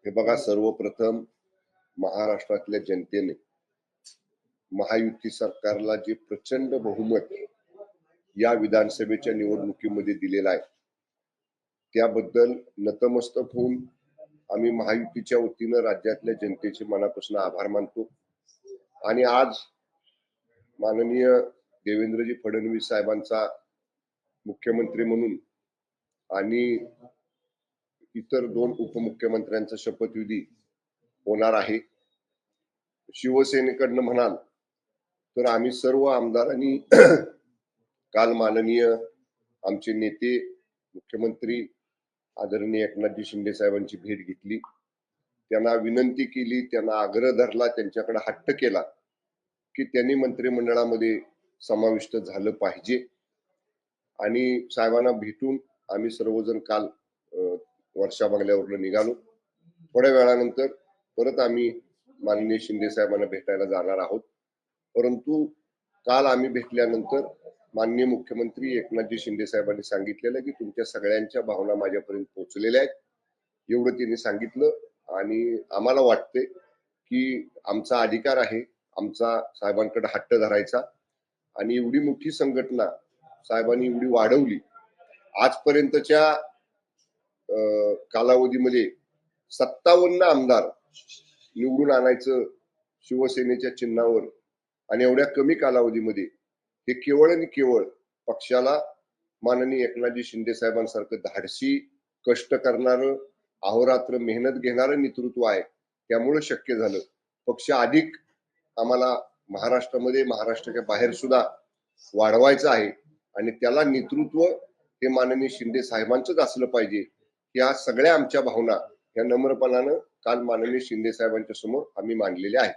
हे बघा, सर्वप्रथम महाराष्ट्रातल्या जनतेने महायुती सरकारला जे प्रचंड बहुमत या विधानसभेच्या निवडणुकीमध्ये दिलेलं आहे त्याबद्दल नतमस्तक होऊन आम्ही महायुतीच्या वतीनं राज्यातल्या जनतेचे मनापासून आभार मानतो। आणि आज माननीय देवेंद्रजी फडणवीस साहेबांचा मुख्यमंत्री म्हणून आणि इतर 2 उपमुख्यमंत्र्यांचा शपथविधी होणार आहे। शिवसेनेकडनं म्हणाल तर आम्ही सर्व आमदारांनी काल माननीय आमचे नेते मुख्यमंत्री आदरणीय एकनाथजी शिंदे साहेबांची भेट घेतली, त्यांना विनंती केली, त्यांना आग्रह धरला, त्यांच्याकडे हट्ट केला की त्यांनी मंत्रिमंडळामध्ये समाविष्ट झालं पाहिजे। आणि साहेबांना भेटून आम्ही सर्वजण काल वर्षा बंगल्यावरून निघालो। थोड्या वेळानंतर परत आम्ही माननीय शिंदे साहेबांना भेटायला जाणार आहोत। परंतु काल आम्ही भेटल्यानंतर माननीय मुख्यमंत्री एकनाथजी शिंदे साहेबांनी सांगितलेलं की तुमच्या सगळ्यांच्या भावना माझ्यापर्यंत पोहोचलेल्या आहेत, एवढं त्यांनी सांगितलं। आणि आम्हाला वाटते की आमचा अधिकार आहे आमचा साहेबांकडे हट्ट धरायचा। आणि एवढी मोठी संघटना साहेबांनी एवढी वाढवली, आजपर्यंतच्या कालावधीमध्ये 57 आमदार निवडून आणायचं शिवसेनेच्या चिन्हावर, आणि एवढ्या कमी कालावधीमध्ये हे केवळ आणि केवळ पक्षाला माननीय एकनाथजी शिंदे साहेबांसारखं धाडसी, कष्ट करणारं, अहोरात्र मेहनत घेणारं नेतृत्व आहे, त्यामुळे शक्य झालं। पक्ष अधिक आम्हाला महाराष्ट्रामध्ये, महाराष्ट्राच्या बाहेर सुद्धा वाढवायचं आहे आणि त्याला नेतृत्व हे माननीय शिंदे साहेबांचंच असलं पाहिजे। या सगळ्या आमच्या भावना या नम्रपणानं काल माननीय शिंदे साहेबांच्या समोर आम्ही मांडलेल्या आहेत।